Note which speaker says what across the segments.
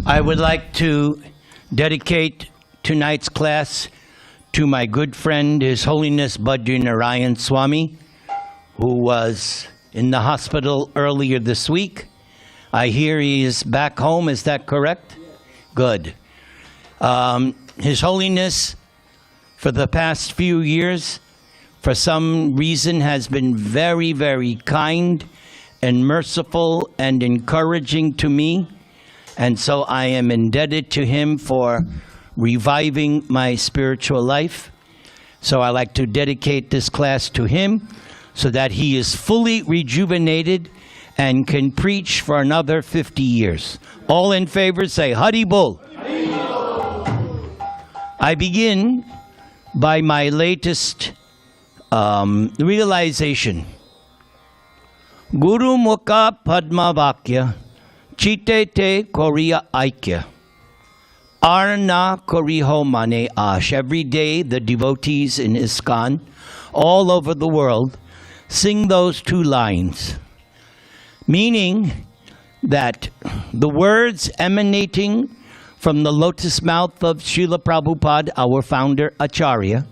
Speaker 1: I would like to dedicate tonight's class to my good friend, His Holiness Bhadri Narayan Swami, who was in the hospital earlier this week. I hear he is back home, is that correct? Yeah. Good. His Holiness, for the past few years, for some reason, has been very, very kind and merciful and encouraging to me. And so I am indebted to him for reviving my spiritual life. So I like to dedicate this class to him so that he is fully rejuvenated and can preach for another 50 years. All in favor say, Hari Bol. Hari Bol. I begin by my latest realization. Guru-mukha-padma-vakya. Chite te Korea Aikya. Arna Koriho Mane Ash. Every day the devotees in ISKCON all over the world sing those two lines, meaning that the words emanating from the lotus mouth of Srila Prabhupada, our founder Acharya,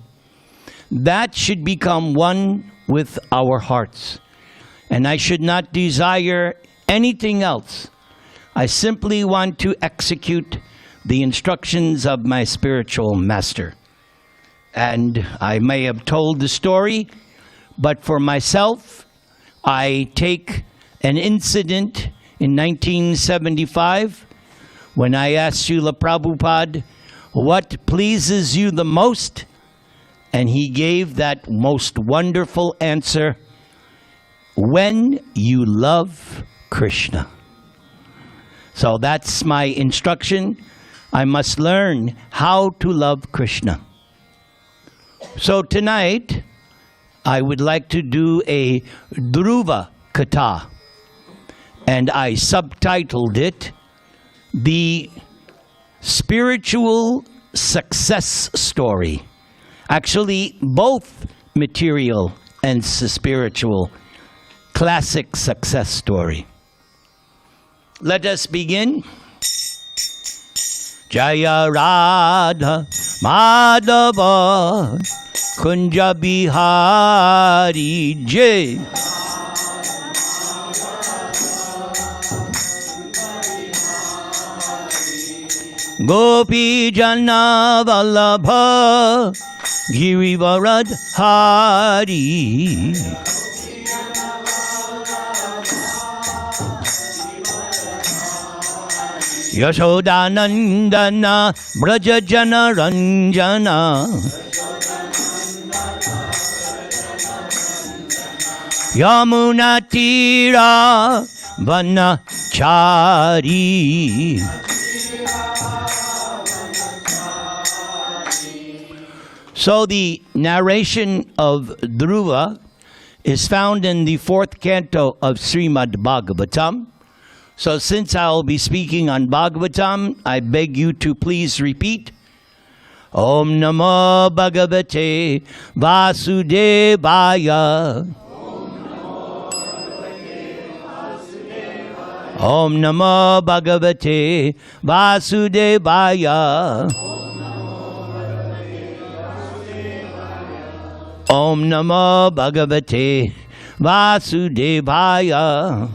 Speaker 1: that should become one with our hearts. And I should not desire anything else. I simply want to execute the instructions of my spiritual master. And I may have told the story, but for myself, I take an incident in 1975 when I asked Srila Prabhupada, what pleases you the most? And he gave that most wonderful answer, when you love Krishna. So that's my instruction. I must learn how to love Krishna. So tonight, I would like to do a Dhruva Katha. And I subtitled it, The Spiritual Success Story. Actually, both material and spiritual. Classic success story. Let us begin. Jaya Radha Madhava Kunja Bihari Jai. Gopi Jana Vallabha Girivarad Hari. Yashodanandana Braja Jana Ranjana Yamuna Tira Vanachari. So the narration of Dhruva is found in the 4th canto of Srimad Bhagavatam. So since I'll be speaking on Bhagavatam, I beg you to please repeat. Om Namo Bhagavate Vasudevaya. Om Namo Bhagavate Vasudevaya. Om Namo Bhagavate Vasudevaya.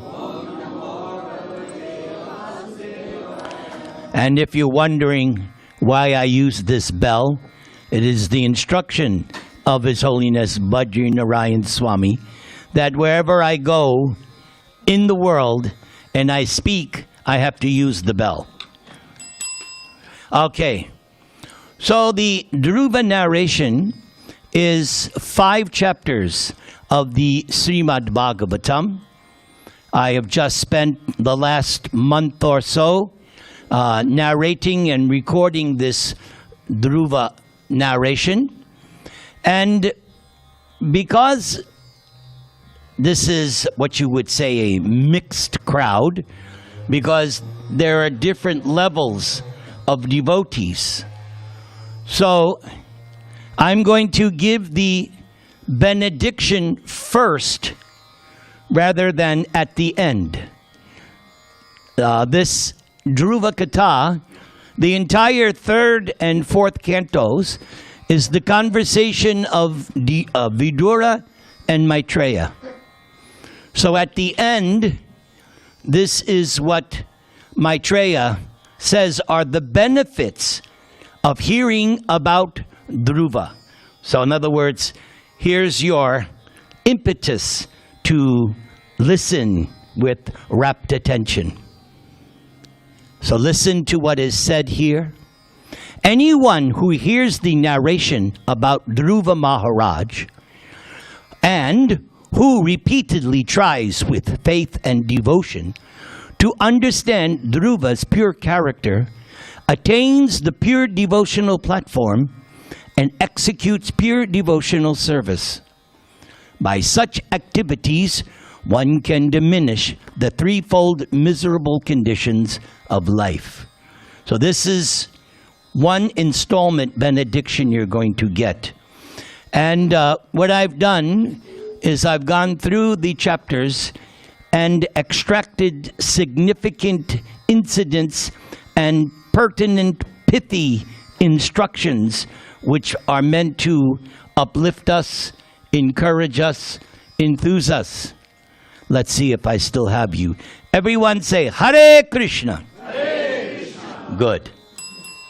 Speaker 1: And if you're wondering why I use this bell, it is the instruction of His Holiness Bhadri Narayan Swami that wherever I go in the world and I speak, I have to use the bell. Okay, so the Dhruva narration is 5 chapters of the Srimad Bhagavatam. I have just spent the last month or so narrating and recording this Dhruva narration. And because this is what you would say a mixed crowd, because there are different levels of devotees. So I'm going to give the benediction first rather than at the end. This Dhruva Katha, the entire third and fourth cantos, is the conversation of Vidura and Maitreya. So at the end, this is what Maitreya says are the benefits of hearing about Dhruva. So in other words, here's your impetus to listen with rapt attention. So listen to what is said here. Anyone who hears the narration about Dhruva Maharaj and who repeatedly tries with faith and devotion to understand Dhruva's pure character attains the pure devotional platform and executes pure devotional service. By such activities, one can diminish the threefold miserable conditions of life. So this is one installment benediction you're going to get. And what I've done is I've gone through the chapters and extracted significant incidents and pertinent pithy instructions which are meant to uplift us, encourage us, enthuse us. Let's see if I still have you. Everyone say, Hare Krishna.
Speaker 2: Hare Krishna.
Speaker 1: Good.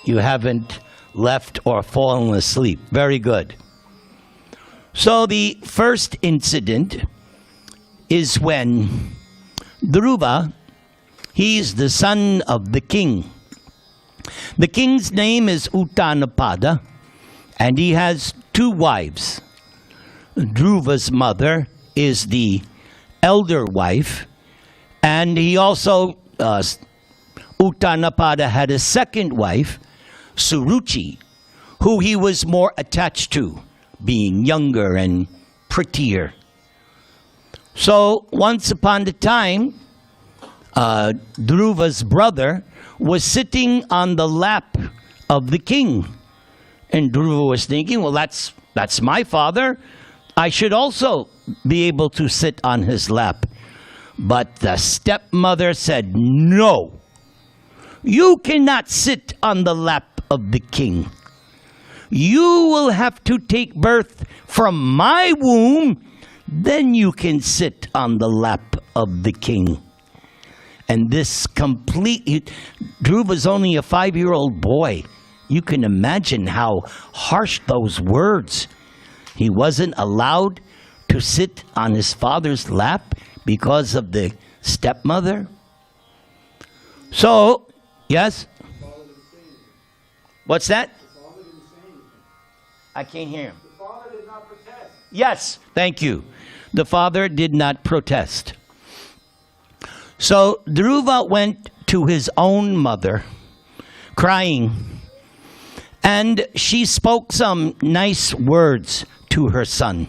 Speaker 1: You haven't left or fallen asleep. Very good. So the first incident is when Dhruva, he's the son of the king. The king's name is Uttanapada, and he has two wives. Dhruva's mother is the elder wife, and he also, Uttanapada had a second wife, Suruchi, who he was more attached to, being younger and prettier. So once upon a time, Dhruva's brother was sitting on the lap of the king. And Dhruva was thinking, well, that's my father. I should also be able to sit on his lap. But the stepmother said, no, you cannot sit on the lap of the king. You will have to take birth from my womb, then you can sit on the lap of the king. And this Dhruva's only a 5-year-old boy. You can imagine how harsh those words. He wasn't allowed to sit on his father's lap because of the stepmother. So, yes? What's that? I can't hear him.
Speaker 2: The father did not protest.
Speaker 1: Yes, thank you. The father did not protest. So Dhruva went to his own mother, crying, and she spoke some nice words to her son.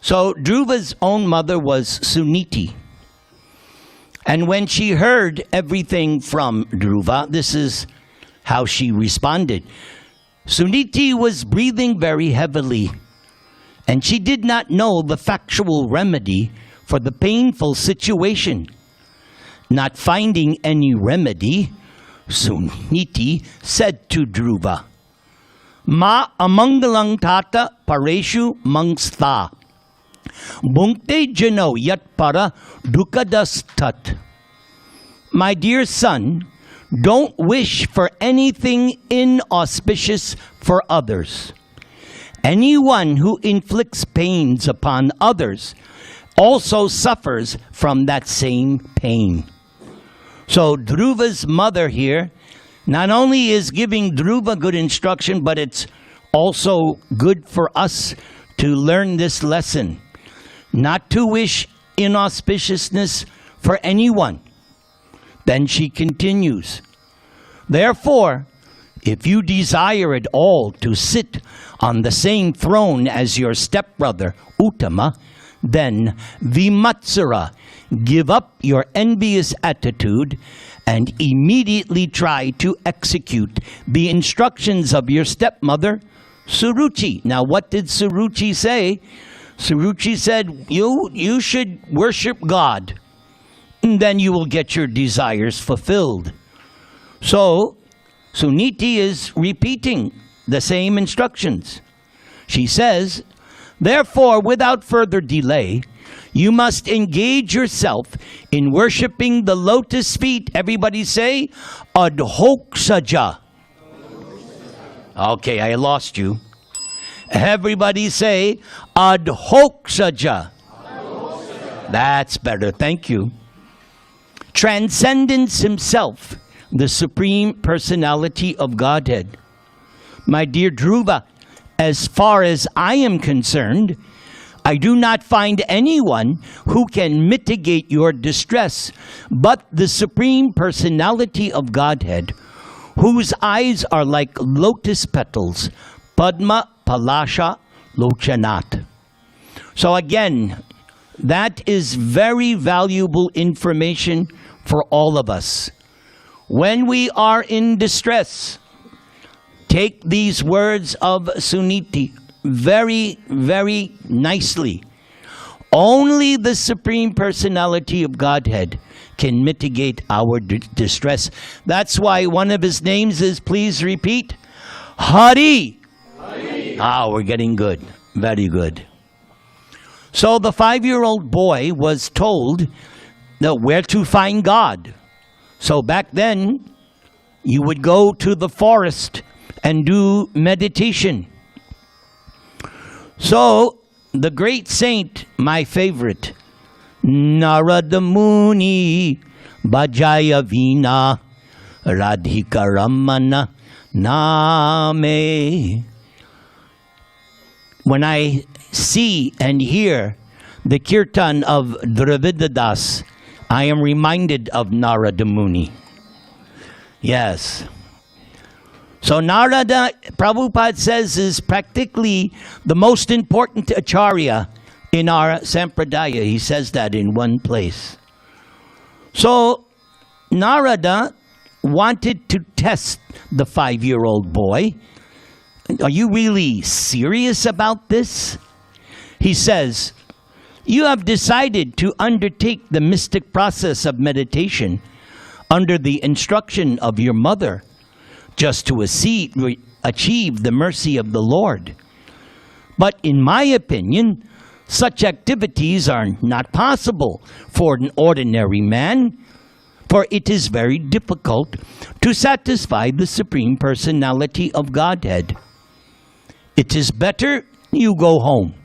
Speaker 1: So Dhruva's own mother was Suniti. And when she heard everything from Dhruva, this is how she responded. Suniti was breathing very heavily, and she did not know the factual remedy for the painful situation. Not finding any remedy, Suniti said to Dhruva, Ma amangalang tata pareshu mangstha, bhunkte jano yat para dukadas tat. My dear son, don't wish for anything inauspicious for others. Anyone who inflicts pains upon others also suffers from that same pain. So Dhruva's mother here not only is giving Dhruva good instruction, but it's also good for us to learn this lesson. Not to wish inauspiciousness for anyone. Then she continues, therefore, if you desire at all to sit on the same throne as your stepbrother, Uttama, then Vimatsara, give up your envious attitude and immediately try to execute the instructions of your stepmother, Suruchi. Now, what did Suruchi say? Suruchi said, you should worship God. and then you will get your desires fulfilled. So, Suniti is repeating the same instructions. She says, therefore, without further delay, you must engage yourself in worshiping the lotus feet. Everybody say, adhoksaja. Okay, I lost you. Everybody say, adhoksaja. That's better, thank you. Transcendence himself, the Supreme Personality of Godhead. My dear Dhruva, as far as I am concerned, I do not find anyone who can mitigate your distress but the Supreme Personality of Godhead, whose eyes are like lotus petals, Padma Palasha Lochanat. So again, that is very valuable information for all of us. When we are in distress, take these words of Suniti very, very nicely. Only the Supreme Personality of Godhead can mitigate our distress. That's why one of his names is, please repeat, Hari. Hari. Ah, we're getting good. Very good. So the 5-year-old boy was told that where to find God. So back then, you would go to the forest and do meditation. So, the great saint, my favorite, Narada Muni Bhajaya Vina Radhika Ramana Name. When I see and hear the kirtan of Dhruva Das, I am reminded of Narada Muni. Yes. So Narada, Prabhupada says, is practically the most important acharya in our sampradaya. He says that in one place. So Narada wanted to test the 5-year-old boy. Are you really serious about this? He says, you have decided to undertake the mystic process of meditation under the instruction of your mother, just to achieve the mercy of the Lord. But in my opinion, such activities are not possible for an ordinary man, for it is very difficult to satisfy the Supreme Personality of Godhead. It is better you go home.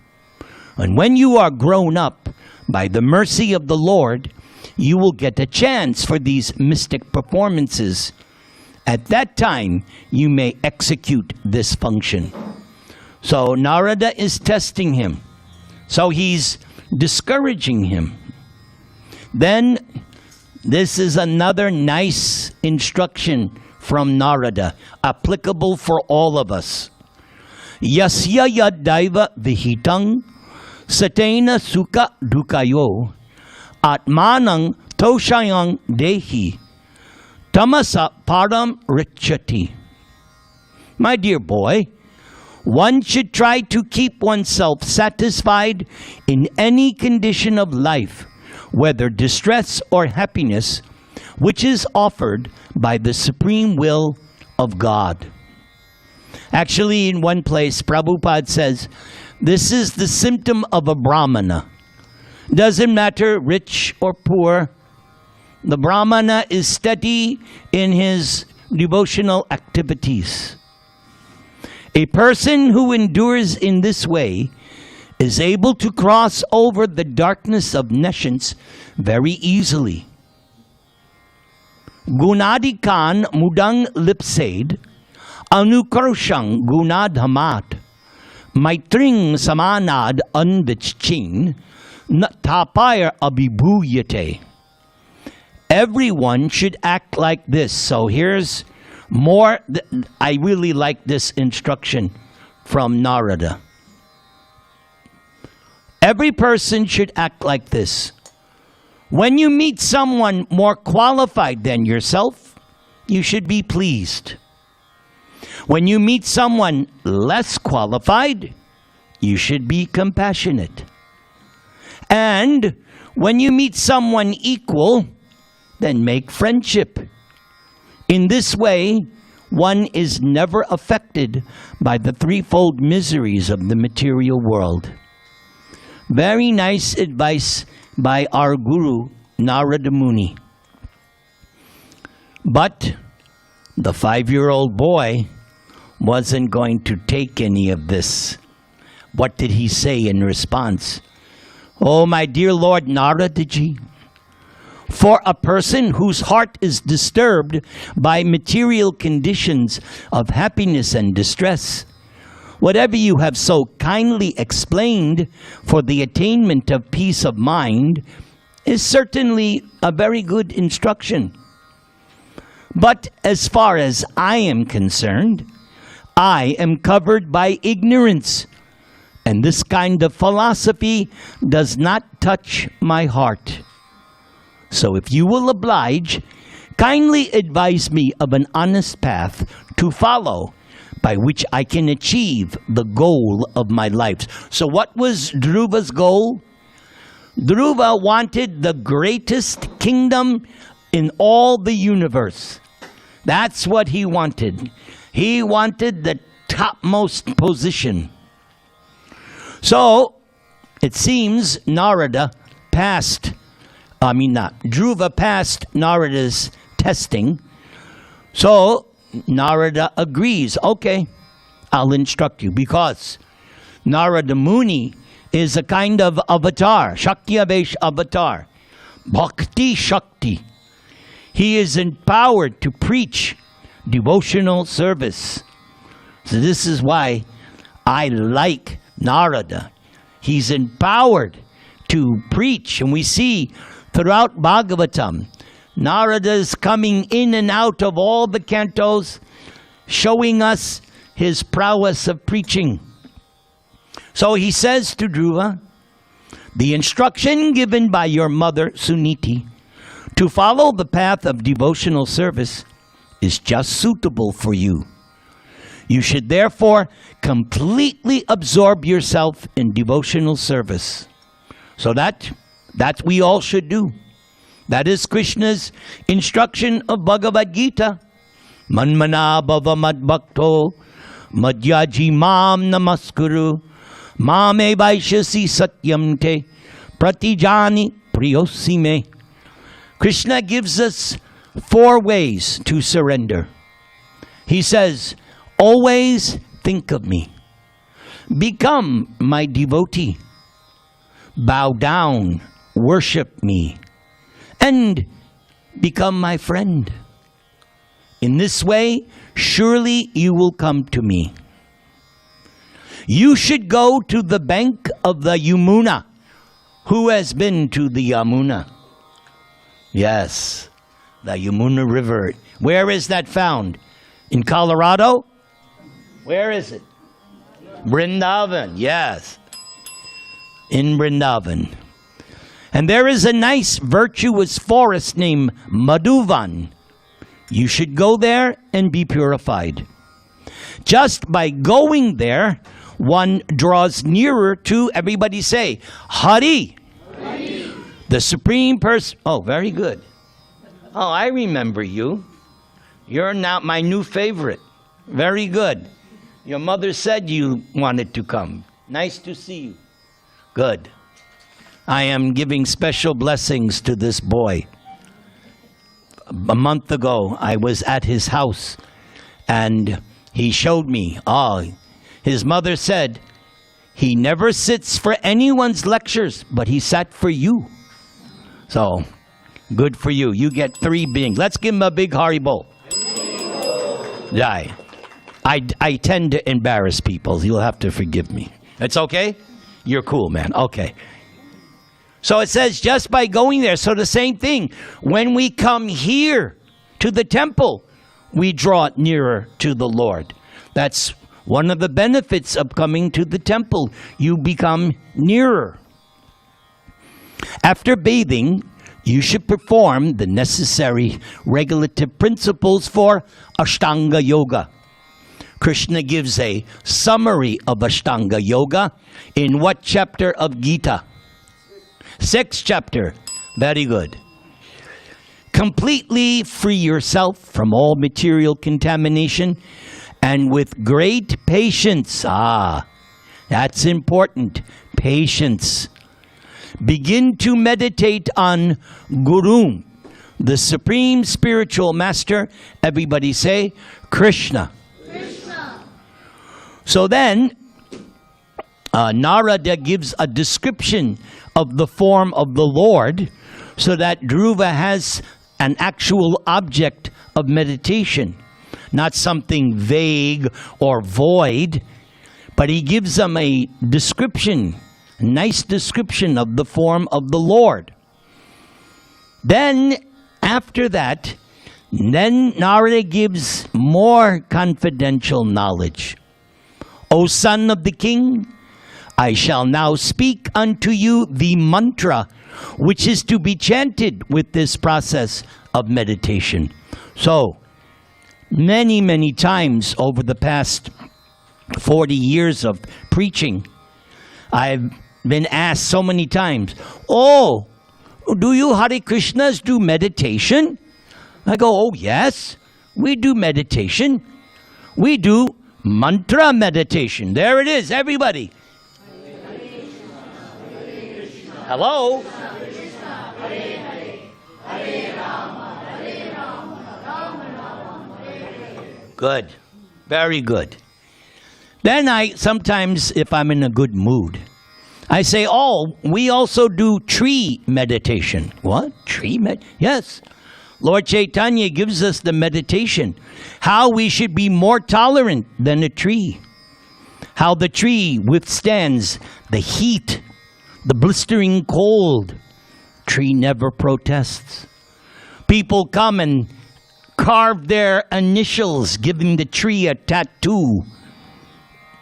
Speaker 1: And when you are grown up, by the mercy of the Lord, you will get a chance for these mystic performances. At that time, you may execute this function. So Narada is testing him. So he's discouraging him. Then, this is another nice instruction from Narada, applicable for all of us. Yasya yadaiva vihitang satena sukha dukayo atmanang toshayang dehi tamasa param richati. My dear boy, one should try to keep oneself satisfied in any condition of life, whether distress or happiness, which is offered by the supreme will of God. Actually, in one place, Prabhupada says, this is the symptom of a Brahmana. Doesn't matter rich or poor, the Brahmana is steady in his devotional activities. A person who endures in this way is able to cross over the darkness of nescience very easily. Gunadikan mudang lipsade, anukarshang gunadhamat, maitring samanad anvichin, tapayar abhibhuyate. Everyone should act like this. So here's more. I really like this instruction from Narada. Every person should act like this. When you meet someone more qualified than yourself, you should be pleased. When you meet someone less qualified, you should be compassionate. And When you meet someone equal, then make friendship. In this way, one is never affected by the threefold miseries of the material world. Very nice advice by our guru, Narada Muni. But the 5-year-old boy wasn't going to take any of this. What did he say in response? Oh, my dear Lord Naradaji, for a person whose heart is disturbed by material conditions of happiness and distress, whatever you have so kindly explained for the attainment of peace of mind is certainly a very good instruction. But as far as I am concerned, I am covered by ignorance, and this kind of philosophy does not touch my heart. So if you will oblige, kindly advise me of an honest path to follow by which I can achieve the goal of my life. So what was Dhruva's goal? Dhruva wanted the greatest kingdom in all the universe. That's what he wanted. He wanted the topmost position. So it seems Dhruva passed Narada's testing. So Narada agrees, okay, I'll instruct you, because Narada Muni is a kind of avatar, Shakti-Avesh avatar, Bhakti Shakti. He is empowered to preach devotional service. So this is why I like Narada. He's empowered to preach, and we see throughout Bhagavatam, Narada is coming in and out of all the cantos, showing us his prowess of preaching. So he says to Dhruva, the instruction given by your mother Suniti to follow the path of devotional service is just suitable for you. You should therefore completely absorb yourself in devotional service. So that we all should do. That is Krishna's instruction of Bhagavad Gita. Manmana bhava madbhakto madhyaji mam namaskuru mame vaishyasi satyam te pratijani priyosime. Krishna gives us 4 ways to surrender. He says, always think of me. Become my devotee. Bow down, worship me, and become my friend. In this way, surely you will come to me. You should go to the bank of the Yamuna. Who has been to the Yamuna? Yes, the Yamuna River. Where is that found? In Colorado? Where is it? Vrindavan, yes. In Vrindavan. And there is a nice virtuous forest named Madhuvan. You should go there and be purified. Just by going there, one draws nearer to, everybody say, Hari. Hari. The Supreme Person. Oh, very good. Oh, I remember you. You're now my new favorite. Very good. Your mother said you wanted to come. Nice to see you. Good. I am giving special blessings to this boy. A month ago, I was at his house, and he showed me. His mother said, he never sits for anyone's lectures, but he sat for you. So, good for you. You get 3 beings. Let's give him a big Haribo. Yeah. I tend to embarrass people. You'll have to forgive me. It's okay? You're cool, man. Okay. So it says just by going there. So the same thing. When we come here to the temple, we draw nearer to the Lord. That's one of the benefits of coming to the temple. You become nearer. After bathing, you should perform the necessary regulative principles for Ashtanga Yoga. Krishna gives a summary of Ashtanga Yoga in what chapter of Gita? 6th chapter. Very good. Completely free yourself from all material contamination and with great patience. That's important. Patience. Begin to meditate on Guru, the supreme spiritual master. Everybody say, Krishna.
Speaker 3: Krishna.
Speaker 1: So then, Narada gives a description of the form of the Lord so that Dhruva has an actual object of meditation, not something vague or void, but he gives them a description, a nice description of the form of the Lord. Then, after that, Narada gives more confidential knowledge. O son of the king, I shall now speak unto you the mantra which is to be chanted with this process of meditation. So, many, many times over the past 40 years of preaching, I've been asked so many times, oh, do you Hare Krishnas do meditation? I go, oh yes, we do meditation. We do mantra meditation. There it is, everybody. Hello? Good. Very good. Then I sometimes, if I'm in a good mood, I say, oh, we also do tree meditation. What? Tree med? Yes. Lord Chaitanya gives us the meditation. How we should be more tolerant than a tree. How the tree withstands the heat, the blistering cold. Tree never protests. People come and carve their initials, giving the tree a tattoo.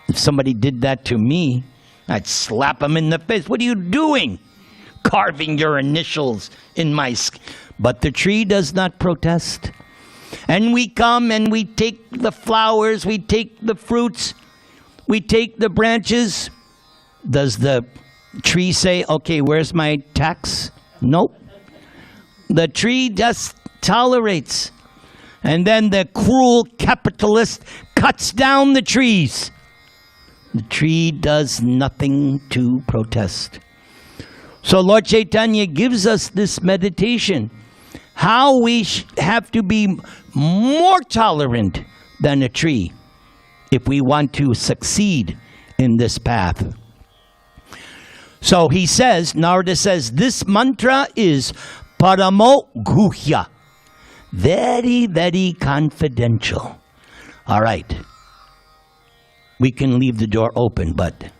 Speaker 1: If somebody did that to me, I'd slap them in the face. What are you doing? Carving your initials in my skin. But the tree does not protest. And we come and we take the flowers, we take the fruits, we take the branches. Does the tree say, okay, where's my tax? Nope. The tree just tolerates. And then the cruel capitalist cuts down the trees. The tree does nothing to protest. So Lord Chaitanya gives us this meditation. How we have to be more tolerant than a tree if we want to succeed in this path. So he says, Narada says, this mantra is paramo guhya. Very, very confidential. All right. We can leave the door open, but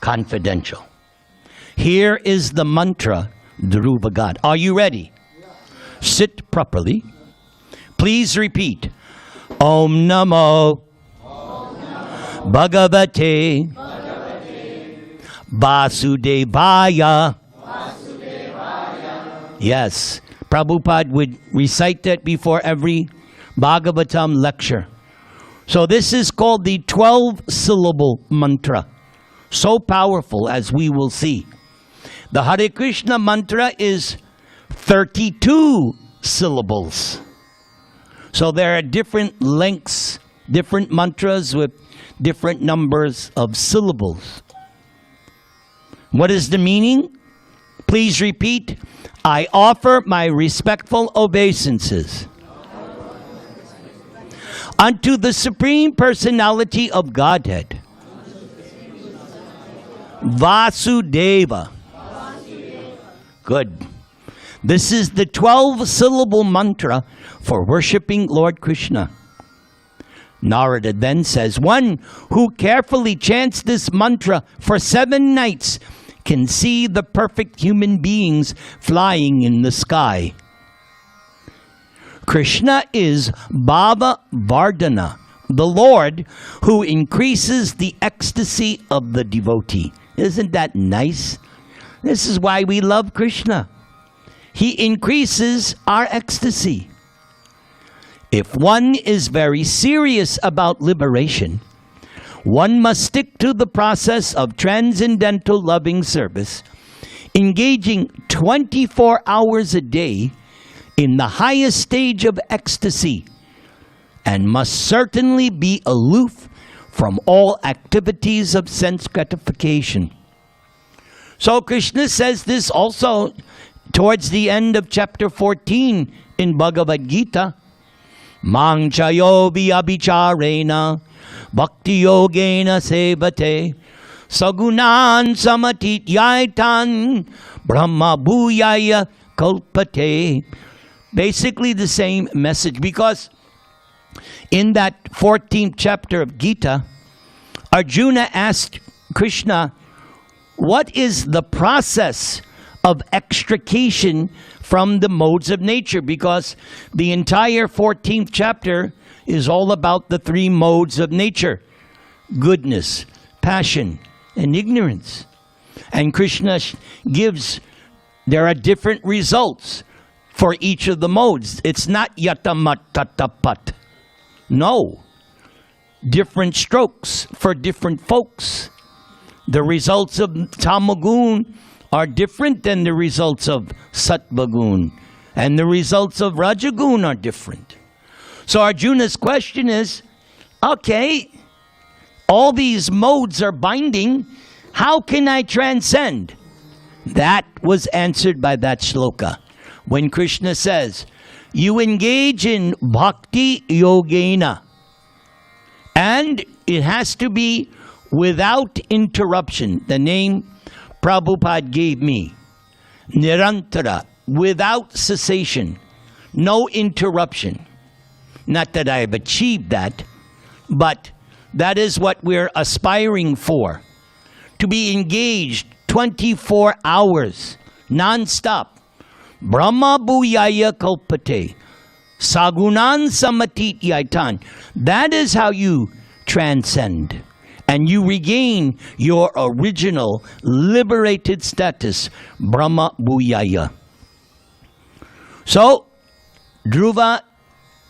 Speaker 1: confidential. Here is the mantra, Dhruva God. Are you ready? Yeah. Sit properly. Please repeat. Om Namo, Bhagavate, Vasudevaya. Yes. Prabhupada would recite that before every Bhagavatam lecture. So this is called the 12-syllable mantra. So powerful, as we will see. The Hare Krishna mantra is 32 syllables. So there are different lengths, different mantras with different numbers of syllables. What is the meaning? Please repeat. I offer my respectful obeisances unto the Supreme Personality of Godhead, Vasudeva. Good. This is the 12-syllable mantra for worshiping Lord Krishna. Narada then says, one who carefully chants this mantra for 7 nights can see the perfect human beings flying in the sky. Krishna is Bhava Vardhana, the Lord who increases the ecstasy of the devotee. Isn't that nice? This is why we love Krishna. He increases our ecstasy. If one is very serious about liberation, one must stick to the process of transcendental loving service engaging 24 hours a day in the highest stage of ecstasy, and must certainly be aloof from all activities of sense gratification. So Krishna says this also towards the end of chapter 14 in Bhagavad Gita. Mang chayo abhicharena bhakti yogena sevate sagunan samatityaitan brahma bhuyaya kalpate. Basically the same message, because in that 14th chapter of Gita, Arjuna asked Krishna, what is the process of extrication from the modes of nature? Because the entire 14th chapter is all about the three modes of nature: goodness, passion, and ignorance. And Krishna gives, there are different results for each of the modes. It's not yatamat tatapat. No. Different strokes for different folks. The results of tamagun are different than the results of sattvagun. And the results of rajagun are different. So Arjuna's question is, okay, all these modes are binding. How can I transcend? That was answered by that shloka. When Krishna says, you engage in bhakti yogena, and it has to be without interruption. The name Prabhupada gave me, Nirantara, without cessation, no interruption. Not that I have achieved that, but that is what we're aspiring for. To be engaged 24 hours, non-stop. Brahma bhuyaya kalpate, sagunan samatityaitan. That is how you transcend. And you regain your original liberated status, Brahma bhuyaya. So, Dhruva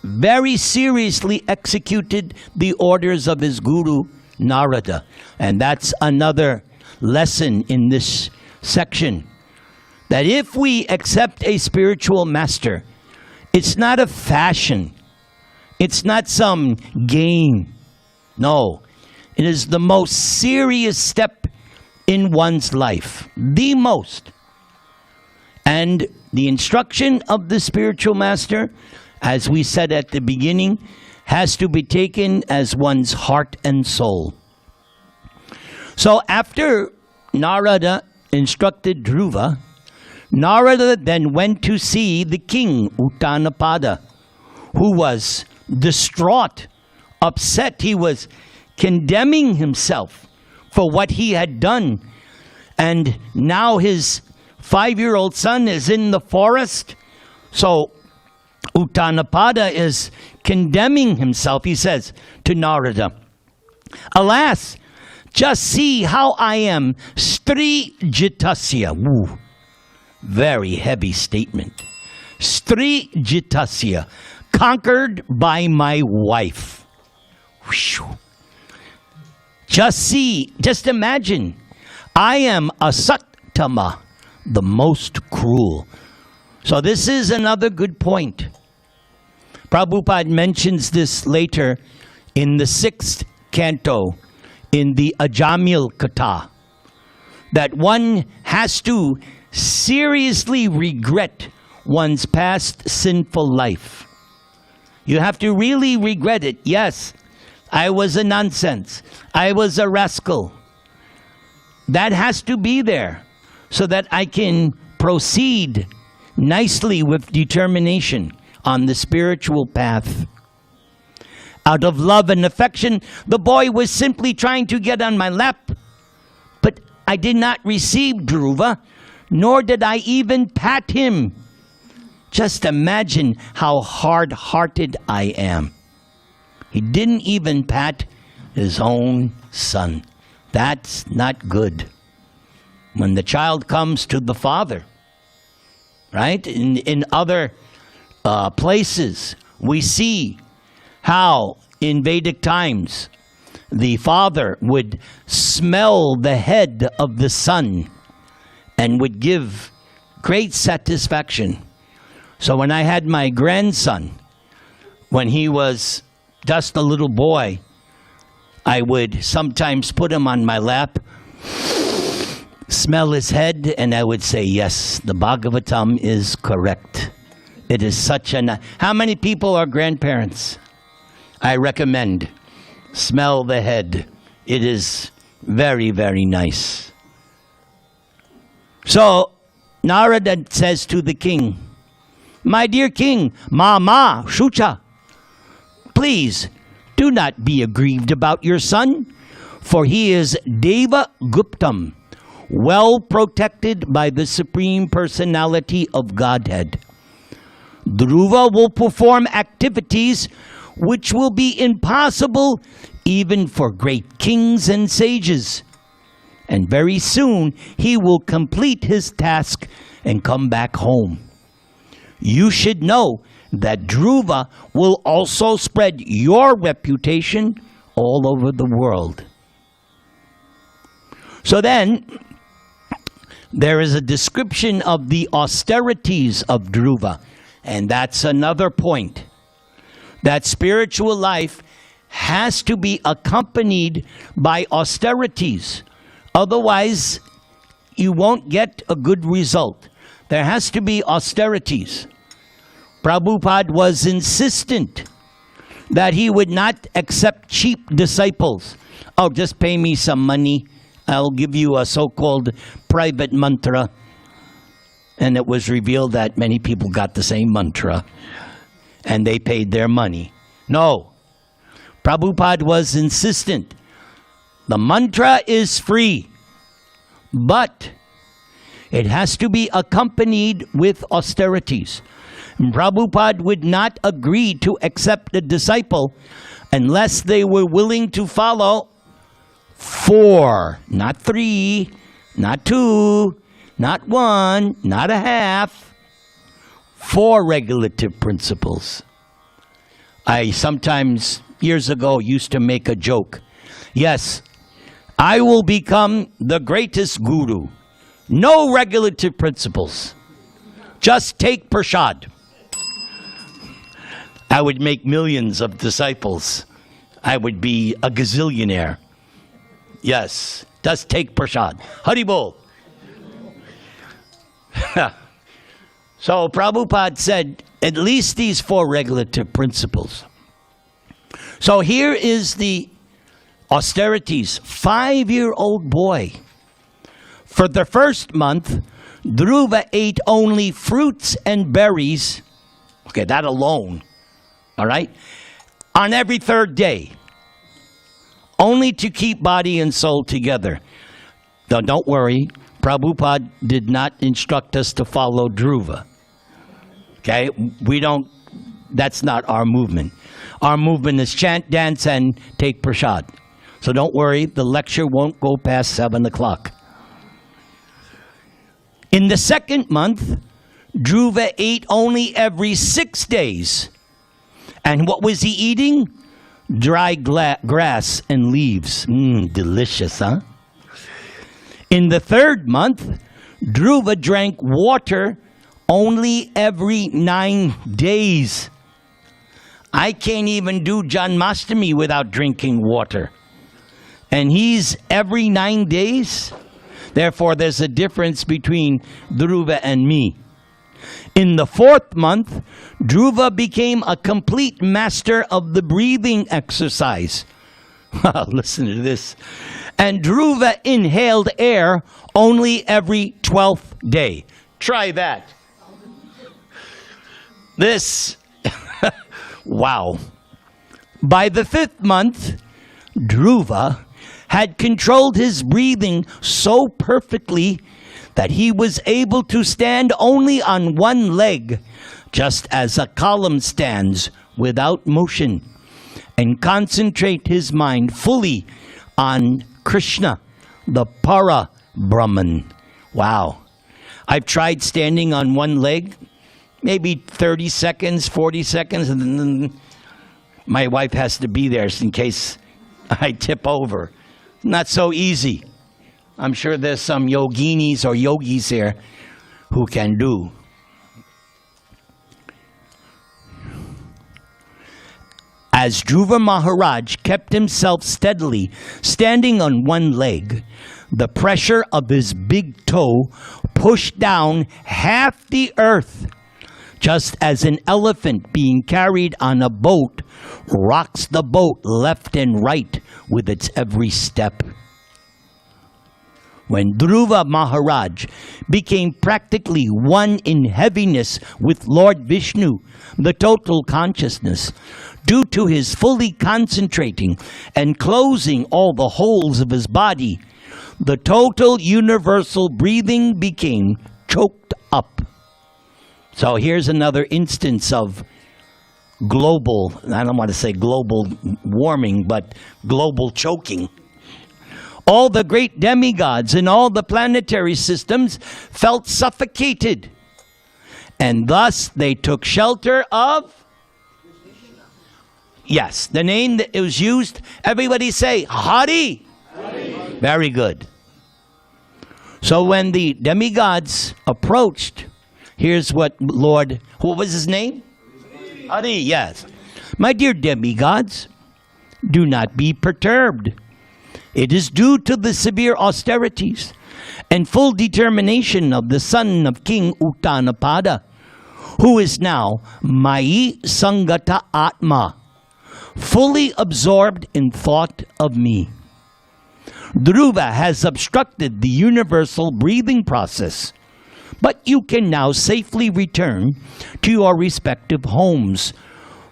Speaker 1: very seriously executed the orders of his guru, Narada. And that's another lesson in this section. That if we accept a spiritual master, it's not a fashion. It's not some game. No. It is the most serious step in one's life. The most. And the instruction of the spiritual master, as we said at the beginning, has to be taken as one's heart and soul. So after Narada instructed Dhruva, Narada then went to see the king, Uttanapada, who was distraught, upset. He was condemning himself for what he had done. And now his 5-year-old son is in the forest. So Uttanapada is condemning himself. He says to Narada, alas, just see how I am stri jitasya. Woo. Very heavy statement. Stri jitasya, conquered by my wife. Whew. Just see, just imagine, I am a sattama, the most cruel. So this is another good point. Prabhupada mentions this later in the 6th canto, in the Ajamil Katha, that one has to seriously regret one's past sinful life. You have to really regret it. Yes, I was a nonsense. I was a rascal. That has to be there so that I can proceed nicely with determination on the spiritual path. Out of love and affection, the boy was simply trying to get on my lap. But I did not receive Dhruva, nor did I even pat him. Just imagine how hard-hearted I am. He didn't even pat his own son. That's not good. When the child comes to the father, right? In other places, we see how in Vedic times the father would smell the head of the son and would give great satisfaction. So when I had my grandson, when he was just a little boy, I would sometimes put him on my lap, smell his head, and I would say, yes, the Bhagavatam is correct. It is such a... How many people are grandparents? I recommend. Smell the head. It is very, very nice. So, Narada says to the king, my dear king, Ma Shucha, please do not be aggrieved about your son, for he is Deva Guptam, well protected by the Supreme Personality of Godhead. Dhruva will perform activities which will be impossible even for great kings and sages. And very soon he will complete his task and come back home. You should know that Dhruva will also spread your reputation all over the world. So then, there is a description of the austerities of Dhruva. And that's another point. That spiritual life has to be accompanied by austerities. Otherwise, you won't get a good result. There has to be austerities. Prabhupada was insistent that he would not accept cheap disciples. Oh, just pay me some money. I'll give you a so-called private mantra. And it was revealed that many people got the same mantra and they paid their money. No. Prabhupada was insistent. The mantra is free, but it has to be accompanied with austerities. And Prabhupada would not agree to accept a disciple unless they were willing to follow 4, not 3, not 2, not 1, not a half, 4 regulative principles. I sometimes, years ago, used to make a joke. Yes, I will become the greatest guru. No regulative principles. Just take prashad. I would make millions of disciples. I would be a gazillionaire. Yes, just take prashad. Haribol. So Prabhupada said, at least these 4 regulative principles. So here is the austerities. 5-year-old boy. For the first month, Dhruva ate only fruits and berries. Okay, that alone. All right? On every 3rd day. Only to keep body and soul together. Now, don't worry. Prabhupada did not instruct us to follow Dhruva. Okay? We don't, that's not our movement. Our movement is chant, dance, and take prashad. So don't worry, the lecture won't go past 7 o'clock. In the 2nd month, Dhruva ate only every 6 days. And what was he eating? Dry grass and leaves. Delicious, huh? In the 3rd month, Dhruva drank water only every 9 days. I can't even do Janmashtami without drinking water. And he's every 9 days. Therefore, there's a difference between Dhruva and me. In the 4th month, Dhruva became a complete master of the breathing exercise. Listen to this. And Dhruva inhaled air only every 12th day. Try that. This, wow. By the 5th month, Dhruva had controlled his breathing so perfectly that he was able to stand only on one leg, just as a column stands without motion, and concentrate his mind fully on Krishna, the Para-Brahman. Wow. I've tried standing on one leg, maybe 30 seconds, 40 seconds, and then my wife has to be there in case I tip over. Not so easy. I'm sure there's some yoginis or yogis here who can do. As Dhruva Maharaj kept himself steadily standing on one leg, the pressure of his big toe pushed down half the earth, just as an elephant being carried on a boat rocks the boat left and right with its every step. When Dhruva Maharaj became practically one in heaviness with Lord Vishnu, the total consciousness, due to his fully concentrating and closing all the holes of his body, the total universal breathing became choked up. So here's another instance of global, I don't want to say global warming, but global choking. All the great demigods in all the planetary systems felt suffocated, and thus they took shelter of, yes, the name that was used, everybody say, Hari. Hari. Very good. So when the demigods approached, here's what Lord, what was his name? Hari, yes. My dear demigods, do not be perturbed. It is due to the severe austerities and full determination of the son of King Uttanapada, who is now Mai Sangata Atma, fully absorbed in thought of me. Dhruva has obstructed the universal breathing process, but you can now safely return to your respective homes,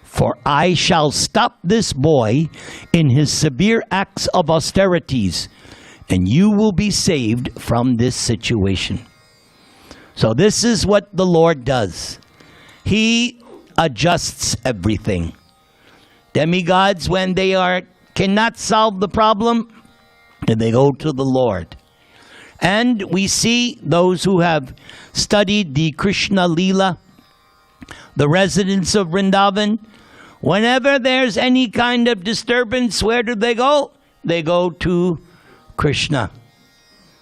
Speaker 1: for I shall stop this boy in his severe acts of austerities, and you will be saved from this situation. So this is what the Lord does. He adjusts everything. Demigods, when they cannot solve the problem, they go to the Lord. And we see those who have studied the Krishna Leela, the residents of Vrindavan, whenever there's any kind of disturbance, where do they go? They go to Krishna.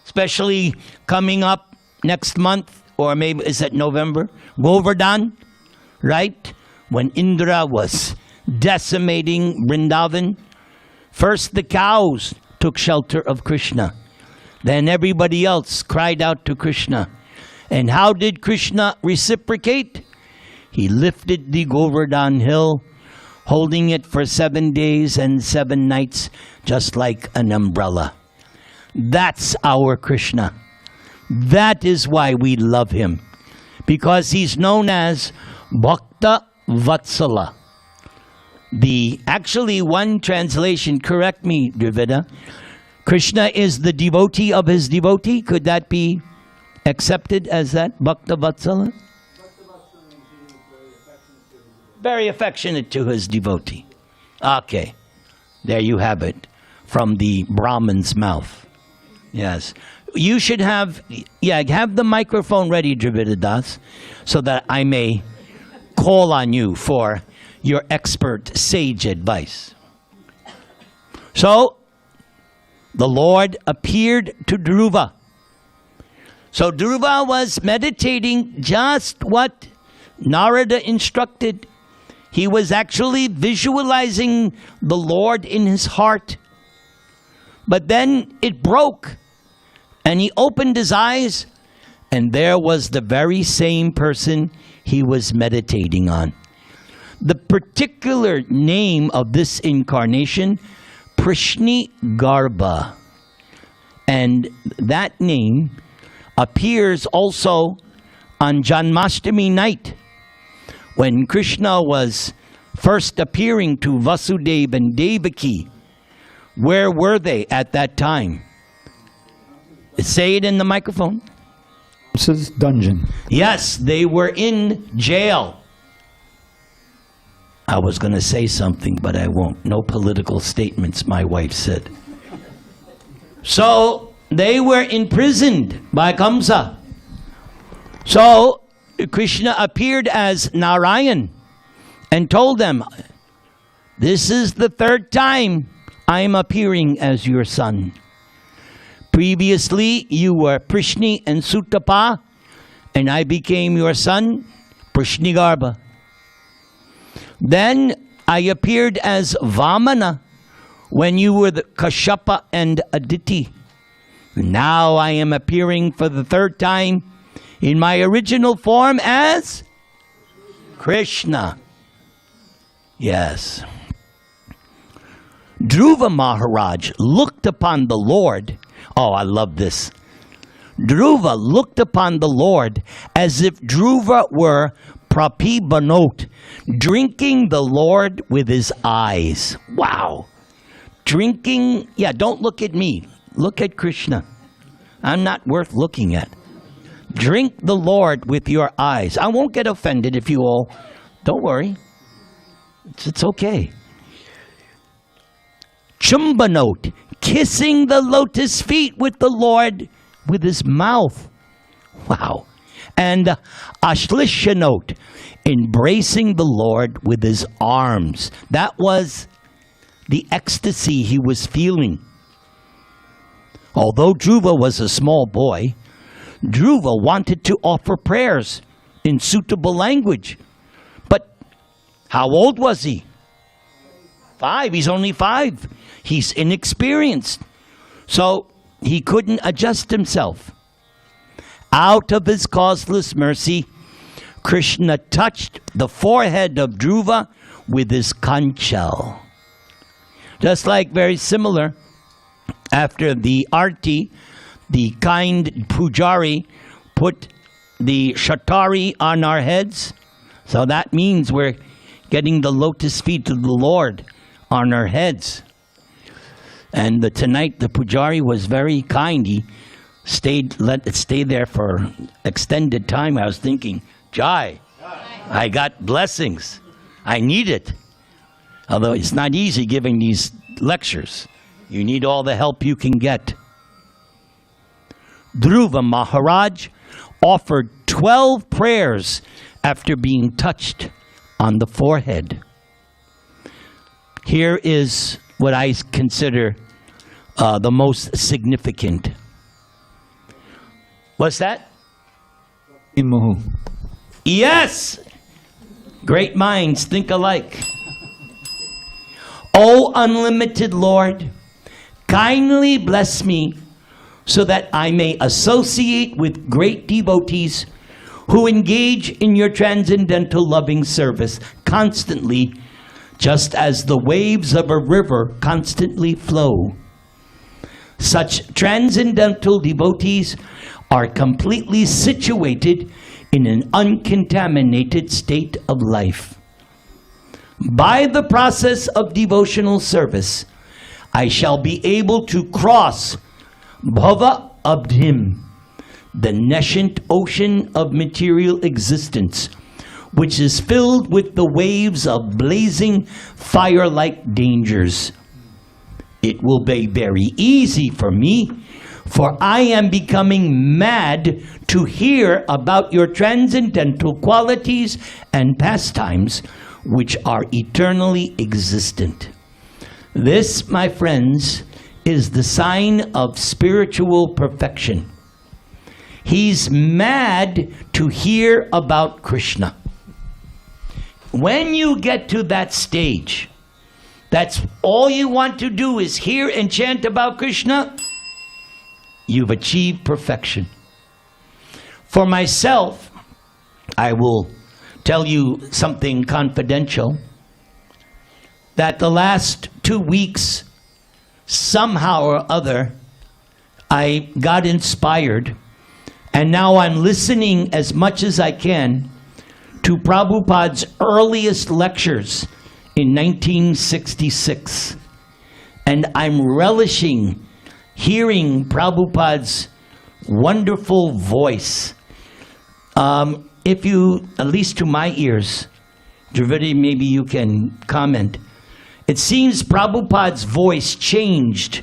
Speaker 1: Especially coming up next month, or maybe is it November? Govardhan, right? When Indra was decimating Vrindavan, first the cows took shelter of Krishna. Then everybody else cried out to Krishna. And how did Krishna reciprocate? He lifted the Govardhan hill, holding it for 7 days and 7 nights, just like an umbrella. That's our Krishna. That is why we love him, because he's known as Bhakta Vatsala. Actually, one translation, correct me, Dravida, Krishna is the devotee of his devotee. Could that be accepted as that, Bhakta Vatsala? Very affectionate to his devotee. Okay, there you have it, from the Brahman's mouth. Yes. You should have the microphone ready, Dravida Das, so that I may call on you for your expert sage advice. So, the Lord appeared to Dhruva. So Dhruva was meditating just what Narada instructed. He was actually visualizing the Lord in his heart. But then it broke, and he opened his eyes, and there was the very same person he was meditating on. The particular name of this incarnation, Prishni Garbha. And that name appears also on Janmashtami night, when Krishna was first appearing to Vasudeva and Devaki. Where were they at that time? Say it in the microphone.
Speaker 3: This is dungeon.
Speaker 1: Yes, they were in jail. I was going to say something, but I won't. No political statements, my wife said. So, they were imprisoned by Kamsa. So, Krishna appeared as Narayan and told them, this is the 3rd time I am appearing as your son. Previously, you were Prishni and Sutapa, and I became your son, Prishnigarbha. Then I appeared as Vamana when you were the Kashyapa and Aditi. Now I am appearing for the third time in my original form as Krishna. Yes. Dhruva Maharaj looked upon the Lord. Oh, I love this. Dhruva looked upon the Lord as if Dhruva were prapibanot, drinking the Lord with his eyes. Wow. Drinking, don't look at me. Look at Krishna. I'm not worth looking at. Drink the Lord with your eyes. I won't get offended if you all, don't worry. It's okay. Chumbanot, kissing the lotus feet with the Lord with his mouth. Wow. And Ashlishanot, embracing the Lord with his arms. That was the ecstasy he was feeling. Although Dhruva was a small boy, Dhruva wanted to offer prayers in suitable language. But how old was he? 5. He's only 5. He's inexperienced. So he couldn't adjust himself. Out of his causeless mercy, Krishna touched the forehead of Dhruva with his conchal. Just like very similar, after the arti, the kind pujari put the shatari on our heads. So that means we're getting the lotus feet of the Lord on our heads. And tonight the pujari was very kind. He let it stay there for extended time. I was thinking, Jai, I got blessings. I need it. Although it's not easy giving these lectures. You need all the help you can get. Dhruva Maharaj offered 12 prayers after being touched on the forehead. Here is what I consider the most significant. What's that?
Speaker 3: Imahu.
Speaker 1: Yes! Great minds think alike. O unlimited Lord, kindly bless me so that I may associate with great devotees who engage in your transcendental loving service constantly, just as the waves of a river constantly flow. Such transcendental devotees are completely situated in an uncontaminated state of life. By the process of devotional service, I shall be able to cross Bhava Abdhim, the nascent ocean of material existence, which is filled with the waves of blazing fire-like dangers. It will be very easy for me, for I am becoming mad to hear about your transcendental qualities and pastimes, which are eternally existent. This, my friends, is the sign of spiritual perfection. He's mad to hear about Krishna. When you get to that stage, that's all you want to do is hear and chant about Krishna, you've achieved perfection. For myself, I will tell you something confidential, that the last 2 weeks, somehow or other, I got inspired, and now I'm listening as much as I can to Prabhupada's earliest lectures in 1966. And I'm relishing hearing Prabhupada's wonderful voice. If you, at least to my ears, Dravidi, maybe you can comment, it seems Prabhupada's voice changed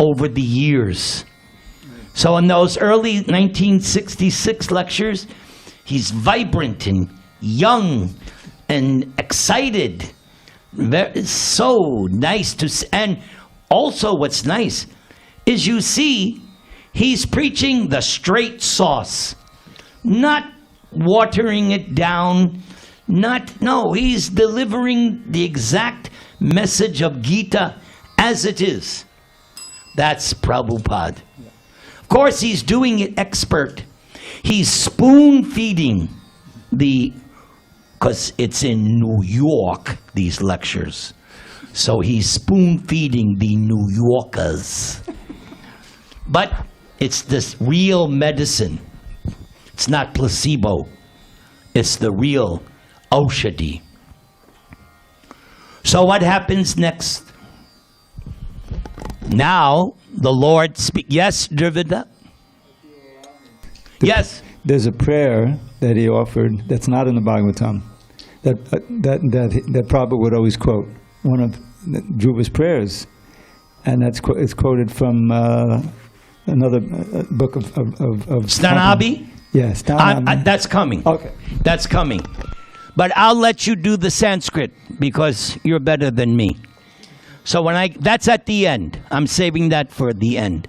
Speaker 1: over the years. So in those early 1966 lectures, he's vibrant and young and excited. It's so nice to see. And also what's nice is you see He's preaching the straight sauce, not watering it down, no, he's delivering the exact message of Gita as it is. That's Prabhupada. Of course, he's doing it expert. He's spoon-feeding because it's in New York, these lectures. So he's spoon-feeding the New Yorkers. But it's this real medicine. It's not placebo. It's the real Aushadhi. So what happens next? Now the Lord speaks. Yes, Dhruvada? Yes.
Speaker 3: There's a prayer that he offered that's not in the Bhagavatam that Prabhupada would always quote. One of Dhruva's prayers, and it's quoted from another book of
Speaker 1: Stanabi?
Speaker 3: Yes, Stanabi.
Speaker 1: That's coming.
Speaker 3: Okay.
Speaker 1: That's coming. But I'll let you do the Sanskrit because you're better than me. So that's at the end. I'm saving that for the end.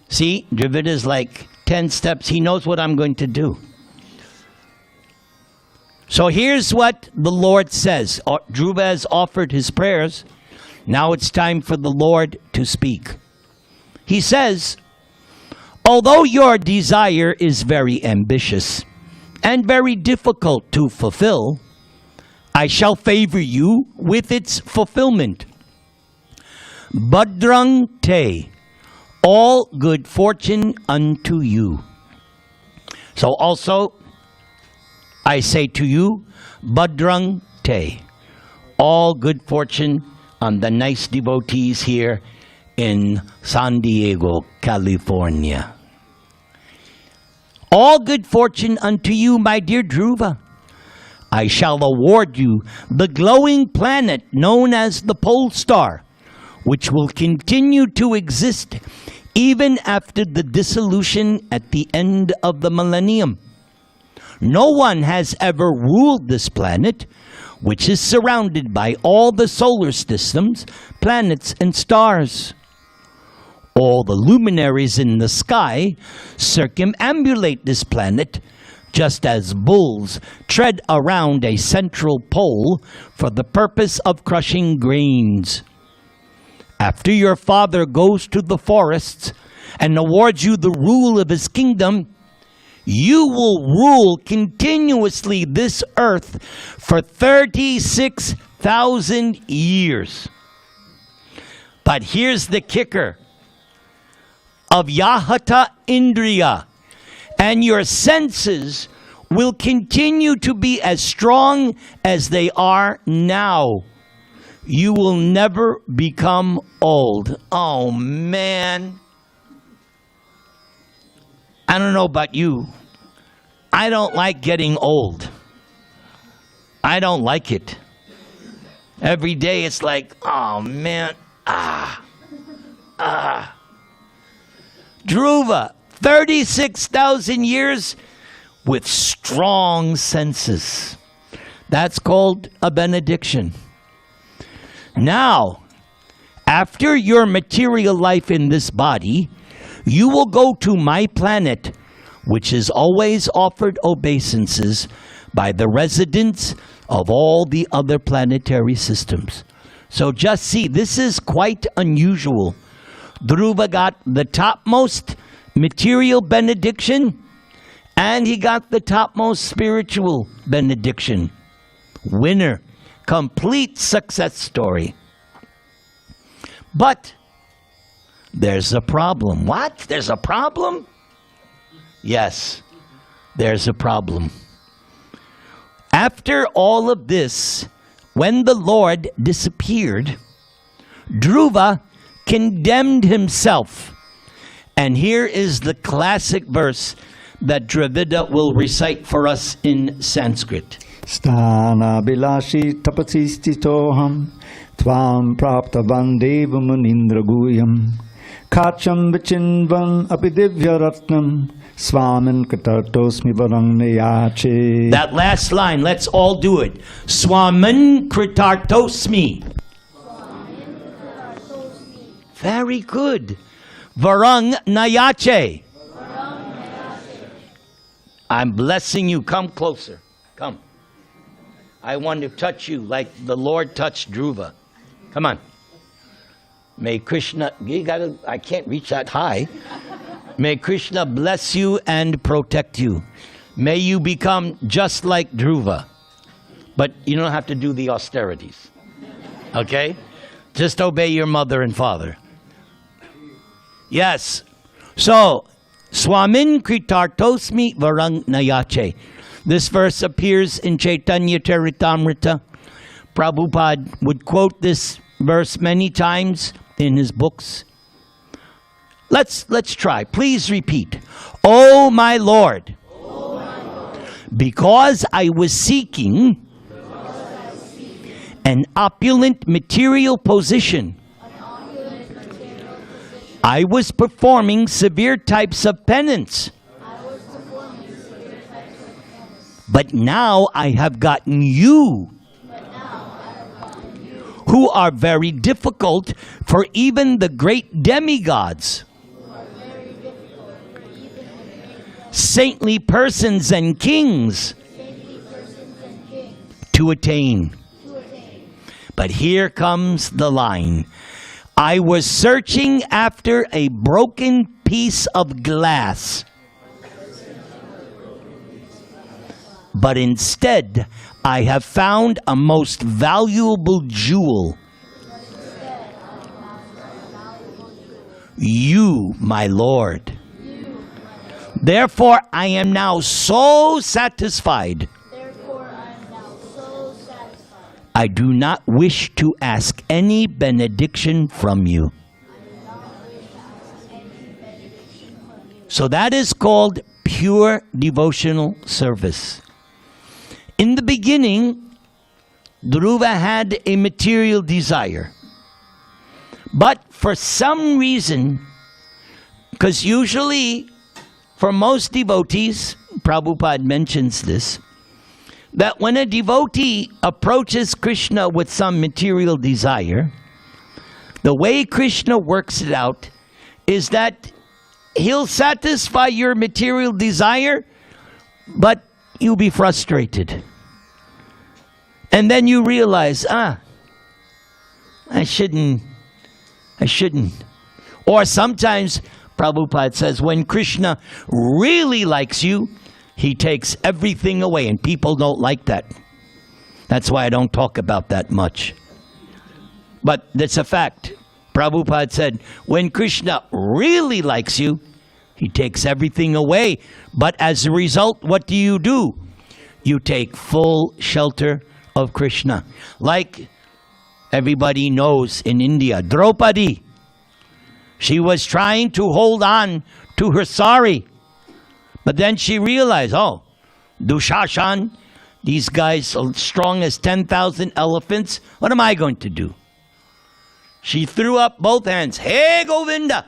Speaker 1: See, Dravita's like 10 steps. He knows what I'm going to do. So here's what the Lord says. Dhruva has offered his prayers. Now it's time for the Lord to speak. He says, although your desire is very ambitious and very difficult to fulfill, I shall favor you with its fulfillment. Bhadrang te, all good fortune unto you. So also, I say to you, Bhadrang te, all good fortune on the nice devotees here in San Diego, California. All good fortune unto you, my dear Dhruva. I shall award you the glowing planet known as the pole star, which will continue to exist even after the dissolution at the end of the millennium. No one has ever ruled this planet, which is surrounded by all the solar systems, planets, and stars. All the luminaries in the sky circumambulate this planet, just as bulls tread around a central pole for the purpose of crushing grains. After your father goes to the forests and awards you the rule of his kingdom, you will rule continuously this earth for 36,000 years. But here's the kicker. Of Yahata Indriya, and your senses will continue to be as strong as they are now. You will never become old. Oh, man. I don't know about you. I don't like getting old. I don't like it. Every day it's like, oh, man. Dhruva, 36,000 years with strong senses. That's called a benediction. Now, after your material life in this body, you will go to my planet, which is always offered obeisances by the residents of all the other planetary systems. So just see, this is quite unusual. Dhruva got the topmost material benediction, and he got the topmost spiritual benediction. Winner. Complete success story. But there's a problem. What? There's a problem? Yes, there's a problem. After all of this, when the Lord disappeared, Dhruva condemned himself. And here is the classic verse that Dravida will recite for us in Sanskrit.
Speaker 3: Sthana bilashi tapasistitoham tvam praptavan devamunindra guyam kacham vichinvam apidivya ratnam swamin kritartosmi varangnayache.
Speaker 1: That last line, let's all do it. Swamin kritartosmi. Very good. Varang Nayache. I'm blessing you. Come closer. Come. I want to touch you like the Lord touched Dhruva. Come on. May Krishna, I can't reach that high. May Krishna bless you and protect you. May you become just like Dhruva. But you don't have to do the austerities. Okay? Just obey your mother and father. Yes. So, Swamin Kritartosmi Varang Nayache. This verse appears in Chaitanya Charitamrita. Prabhupada would quote this verse many times in his books. Let's try. Please repeat. Oh my Lord, because I was seeking an opulent material position, I was performing severe types of penance. But now I have gotten you, who are very difficult for even the great demigods, saintly persons and kings to attain. But here comes the line. I was searching after a broken piece of glass, but instead I have found a most valuable jewel. You, my Lord. Therefore I am now so satisfied. I do not wish to ask any benediction from you. So that is called pure devotional service. In the beginning, Dhruva had a material desire. But for some reason, because usually for most devotees, Prabhupada mentions this, that when a devotee approaches Krishna with some material desire, the way Krishna works it out is that he'll satisfy your material desire, but you'll be frustrated. And then you realize, I shouldn't. Or sometimes, Prabhupada says, when Krishna really likes you, he takes everything away, and people don't like that. That's why I don't talk about that much. But that's a fact. Prabhupada said, when Krishna really likes you, he takes everything away. But as a result, what do? You take full shelter of Krishna. Like everybody knows in India, Draupadi. She was trying to hold on to her sari. But then she realized, Dushashan, these guys are strong as 10,000 elephants. What am I going to do? She threw up both hands. Hey, Govinda,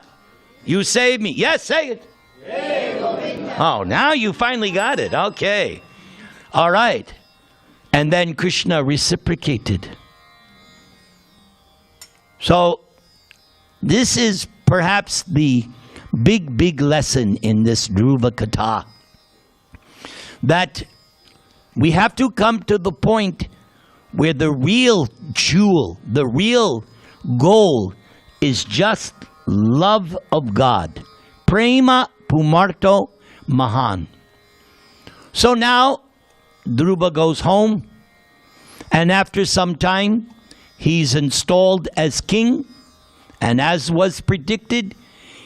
Speaker 1: you saved me. Yes, say it. Hey, Govinda. Oh, now you finally got it. Okay. All right. And then Krishna reciprocated. So this is perhaps the big lesson in this Dhruva Katha, that we have to come to the point where the real jewel, the real goal is just love of God. Prema Pumarto Mahan. So now Dhruva goes home, and after some time he's installed as king, and as was predicted,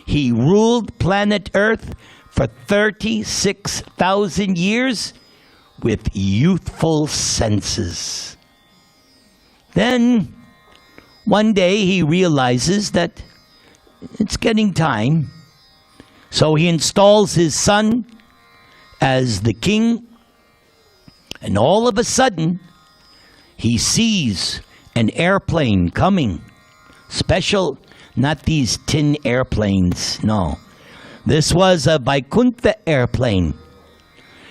Speaker 1: he ruled planet Earth for 36,000 years with youthful senses. Then, one day he realizes that it's getting time. So he installs his son as the king. And all of a sudden, he sees an airplane coming. Special. Not these tin airplanes, no. This was a Vaikuntha airplane.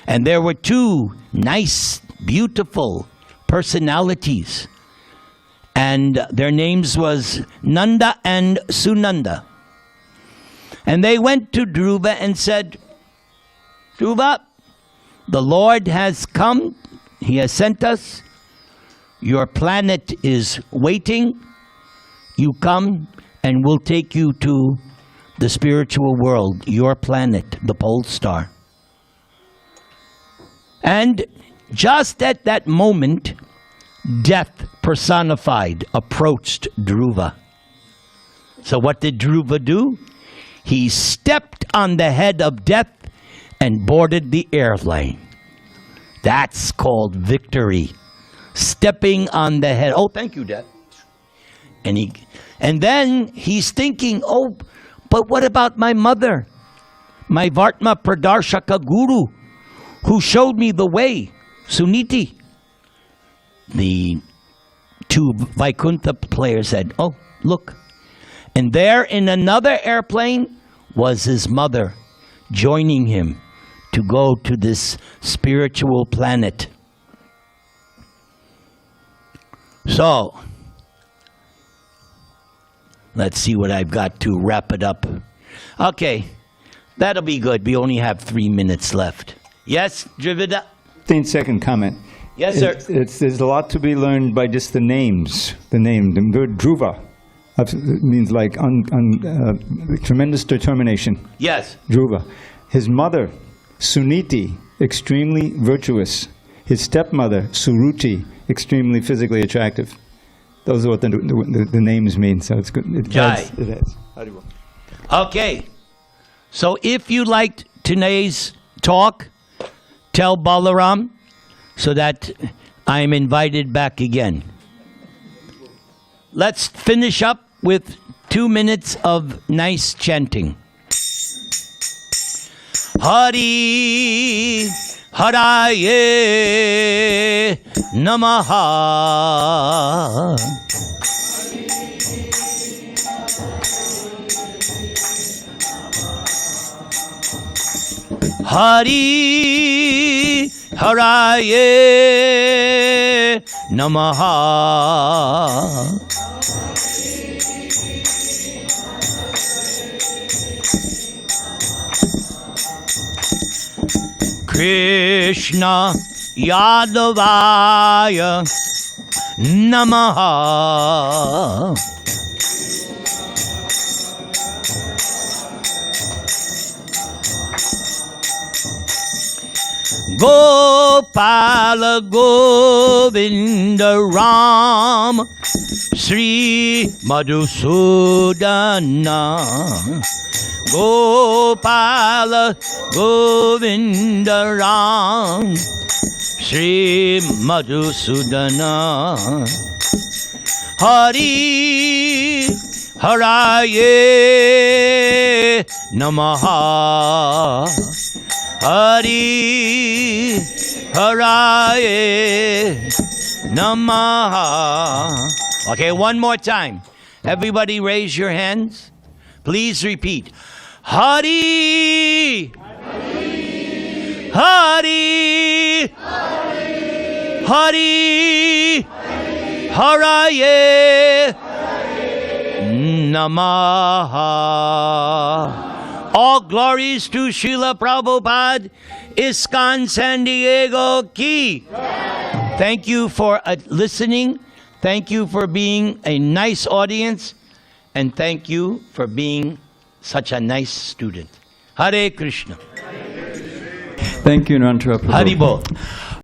Speaker 1: And there were two nice, beautiful personalities. And their names was Nanda and Sunanda. And they went to Dhruva and said, Dhruva, the Lord has come. He has sent us. Your planet is waiting. You come and we'll take you to the spiritual world, your planet, the pole star. And just at that moment, death personified approached Dhruva. So what did Dhruva do? He stepped on the head of death and boarded the airplane. That's called victory. Stepping on the head. Oh, thank you, Death. And then he's thinking, oh, but what about my mother? My Vartma Pradarshaka Guru, who showed me the way, Suniti. The two Vaikuntha players said, oh, look. And there in another airplane was his mother joining him to go to this spiritual planet. So, let's see what I've got to wrap it up. Okay, that'll be good. We only have 3 minutes left. Yes, Dravida?
Speaker 3: 15-second comment.
Speaker 1: Yes, sir.
Speaker 3: There's a lot to be learned by just the names. The name, the word Dhruva, means like tremendous determination.
Speaker 1: Yes.
Speaker 3: Dhruva. His mother, Suniti, extremely virtuous. His stepmother, Suruchi, extremely physically attractive. Those are what the names mean, so it's good. It adds.
Speaker 1: Okay. So if you liked today's talk, tell Balaram so that I'm invited back again. Let's finish up with 2 minutes of nice chanting. Hari Haraye Namaha. Hari Haraye Namaha. Krishna Yadavaya Namaha. Gopala Govinda Ram Sri Madhusudana. Gopala Govinda Ram Sri Madhusudana. Hari Haraye Namaha. Hari Haraye Namaha. Okay, one more time. Everybody raise your hands. Please repeat. Hari Hari Hari Haraye Namaha. All glories to Srila Prabhupada, ISKCON San Diego Ki. Thank you for listening. Thank you for being a nice audience. And thank you for being such a nice student. Hare Krishna.
Speaker 4: Thank you, Nirantara Prabhu.
Speaker 1: Haribol.